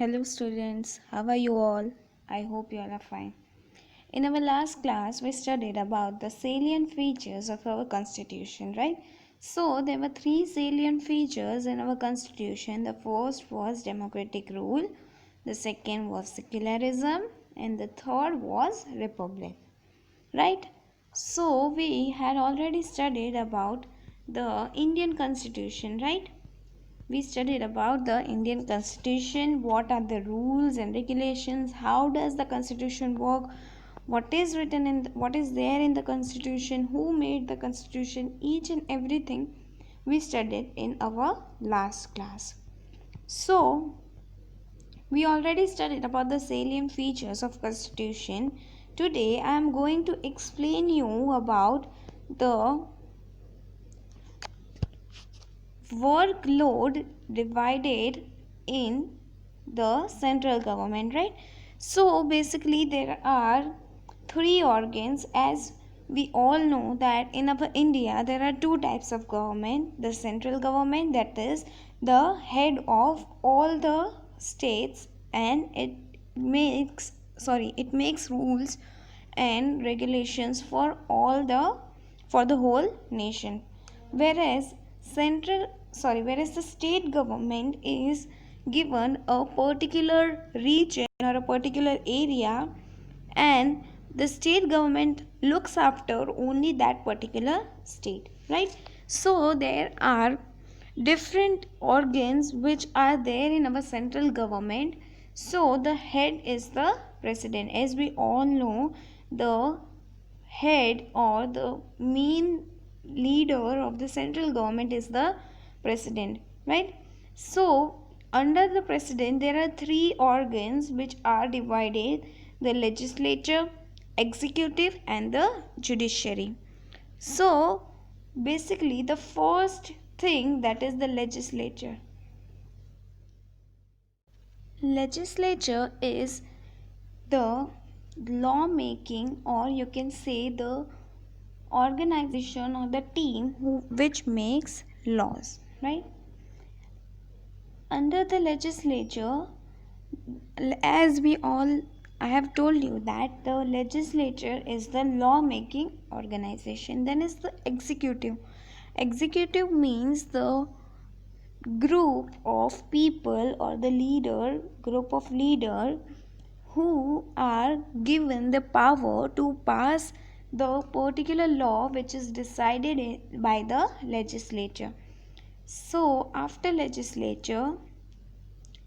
Hello students, how are you all? I hope you all are fine. In our last class, we studied about the salient features of our constitution, right? So, there were three salient features in our constitution. The first was democratic rule, the second was secularism, and the third was republic, right? So, we had already studied about the Indian constitution, right? We studied about the Indian constitution, what are the rules and regulations, how does the constitution work, what is written in what is there in the constitution, who made the constitution, each and everything we studied in our last class. So we already studied about the salient features of constitution. Today I am going to explain you about the workload divided in the central government, right? So basically there are three organs. As we all know that in our India there are two types of government: the central government, that is the head of all the states, and it makes rules and regulations for the whole nation, whereas whereas the state government is given a particular region or a particular area, and the state government looks after only that particular state, right? So there are different organs which are there in our central government. So the head is the president. As we all know, the head or the main leader of the central government is the president, right? So under the president there are three organs which are divided: the legislature, executive, and the judiciary. So basically the first thing, that is the legislature. Legislature is the lawmaking, or you can say the organization or the team which makes laws, right? Under the legislature, as we all, I have told you that the legislature is the law making organization. Then is the executive. Executive means the group of people or the group of leader who are given the power to pass the particular law which is decided by the legislature. So after legislature,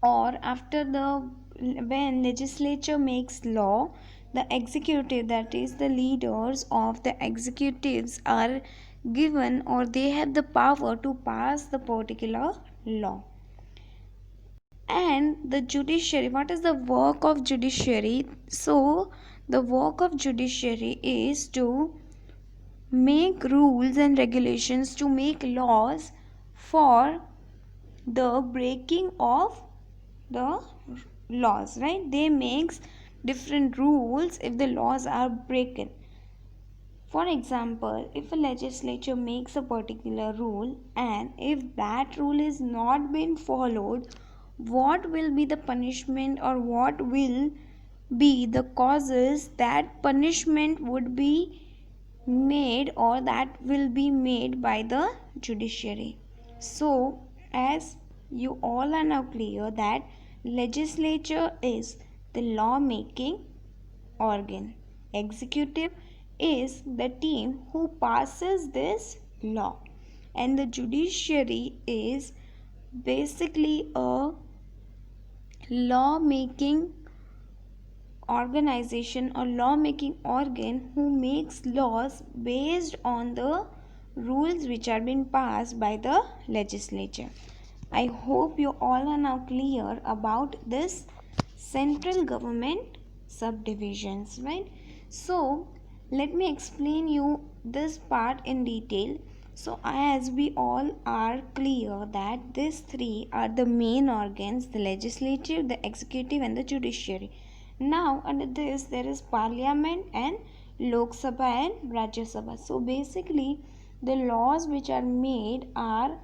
or after the when legislature makes law, the executive, that is the leaders of the executives, are given or they have the power to pass the particular law. And the judiciary, what is the work of judiciary? So the work of judiciary is to make rules and regulations, to make laws for the breaking of the laws, right? They makes different rules if the laws are broken. For example, if a legislature makes a particular rule and if that rule is not been followed, what will be the punishment, or what will be the causes that punishment would be made, or that will be made by the judiciary. So as you all are now clear that legislature is the law making organ, executive is the team who passes this law, and the judiciary is basically a law making organization or law making organ who makes laws based on the rules which are being passed by the legislature. I hope you all are now clear about this central government subdivisions, right? So let me explain you this part in detail. So as we all are clear that these three are the main organs: the legislative, the executive, and the judiciary. Now under this there is parliament and Lok Sabha and Rajya Sabha. So basically the laws which are made are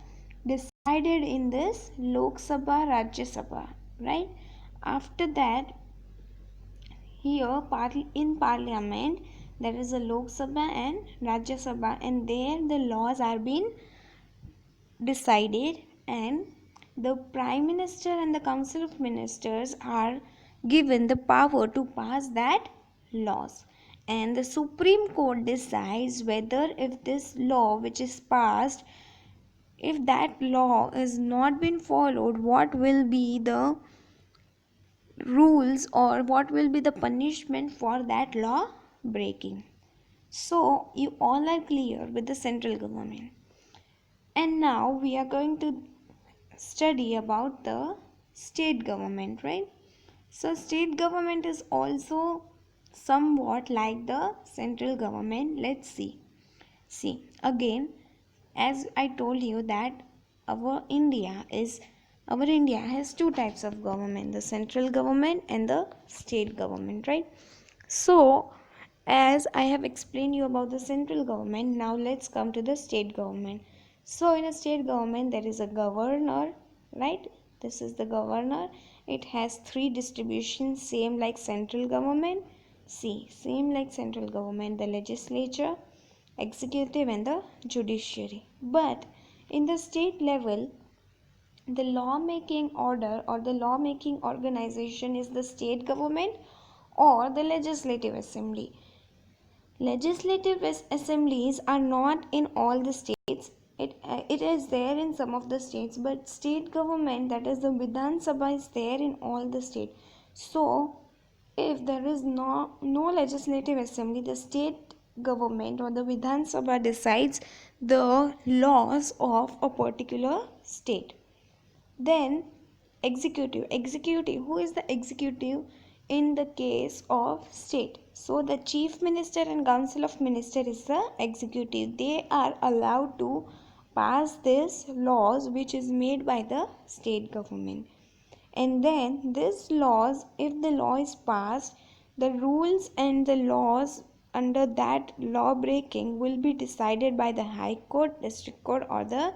decided in this Lok Sabha, Rajya Sabha, right? After that, here in parliament there is a Lok Sabha and Rajya Sabha, and there the laws are being decided, and the prime minister and the council of ministers are given the power to pass that laws, and the supreme court decides whether if this law which is passed, if that law is not been followed, what will be the rules or what will be the punishment for that law breaking. So you all are clear with the central government, and now we are going to study about the state government, right? So state government is also somewhat like the central government. Let's see again, as I told you that our india is our India has two types of government, the central government and the state government, right? So, as I have explained you about the central government, now let's come to the state government. So, in a state government, there is a governor, right? This is the governor. It has three distributions, same like central government. See, same like central government, the legislature, executive, and the judiciary. But in the state level, the lawmaking order or the lawmaking organization is the state government or the legislative assembly. Legislative assemblies are not in all the states. It is there in some of the states, but state government, that is the Vidhan Sabha, is there in all the states. So, if there is no legislative assembly, the state government or the Vidhan Sabha decides the laws of a particular state. Then executive, who is the executive in the case of state? So the chief minister and council of minister is the executive. They are allowed to pass these laws which is made by the state government. And then this laws, if the law is passed, the rules and the laws under that law breaking will be decided by the high court, district court, or the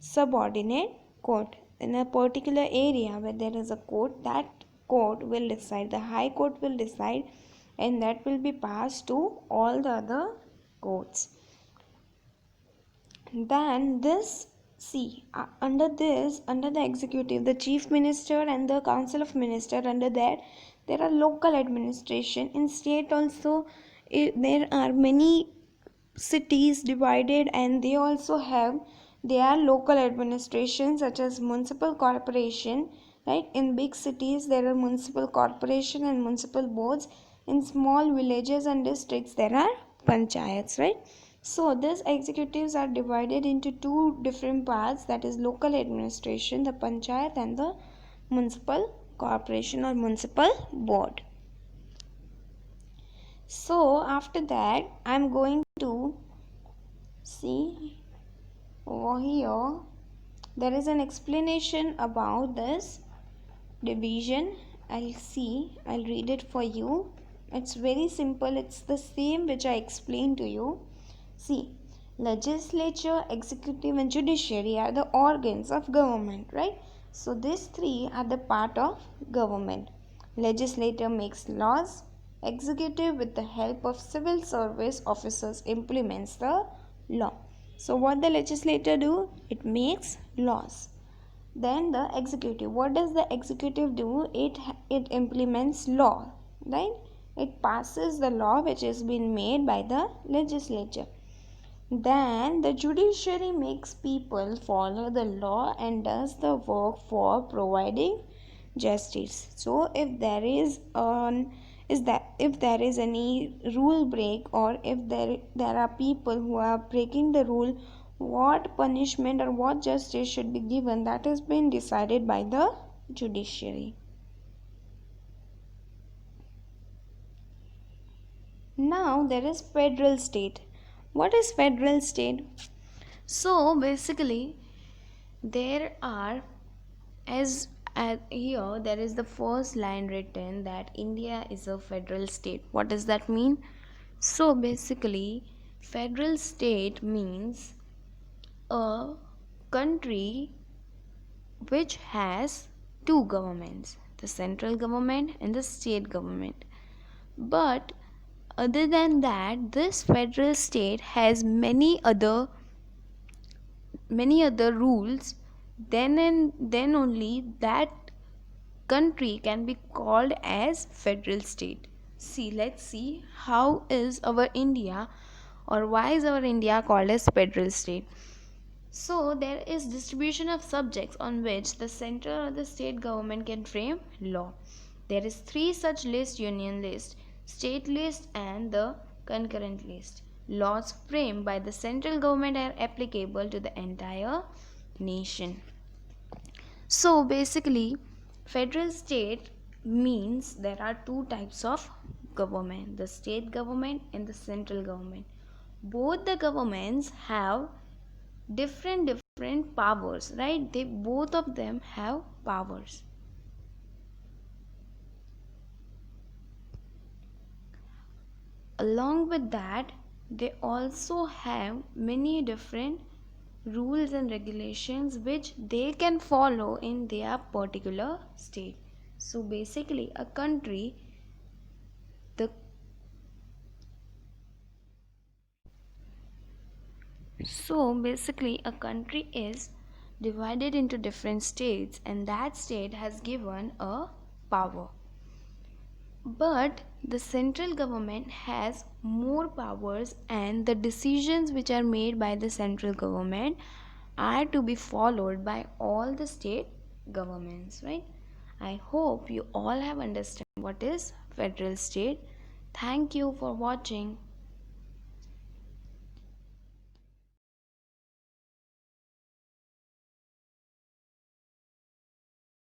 subordinate court. In a particular area where there is a court, that court will decide, the high court will decide, and that will be passed to all the other courts. Then this, see, under the executive, the chief minister and the council of minister, under that there are local administration. In state also, there are many cities divided, and they also have their local administration, such as municipal corporation, right? In big cities there are municipal corporation and municipal boards. In small villages and districts there are panchayats, right? So these executives are divided into two different parts, that is local administration, the panchayat, and the municipal corporation or municipal board. So after that, I'm going to see over here, there is an explanation about this division. I'll read it for you. It's very simple, it's the same which I explained to you. See, legislature, executive, and judiciary are the organs of government, right? So these three are the part of government. Legislature makes laws, executive with the help of civil service officers implements the law. So what the legislature do? It makes laws. Then the executive, what does the executive do? It implements law, right? It passes the law which has been made by the legislature. Then the judiciary makes people follow the law and does the work for providing justice. So if there is any rule break, or if there are people who are breaking the rule, what punishment or what justice should be given, that has been decided by the judiciary. Now there is federal state. What is federal state? So basically, there are, as at here there is the first line written that India is a federal state. What does that mean? So basically, federal state means a country which has two governments. the central government and the state government. But other than that, this federal state has many other rules. Then and then only that country can be called as federal state. See, let's see how is our India, or why is our India called as federal state. So there is distribution of subjects on which the central or the state government can frame law. There is three such lists: union list, state list, and the concurrent list. Laws framed by the central government are applicable to the entire nation. So basically, federal state means there are two types of government: the state government and the central government. Both the governments have different powers, right? They both of them have powers. Along with that, they also have many different rules and regulations which they can follow in their particular state. So basically, the a country is divided into different states, and that state has given a power. But the central government has more powers, and the decisions which are made by the central government are to be followed by all the state governments, right? I hope you all have understood what is federal state. Thank you for watching.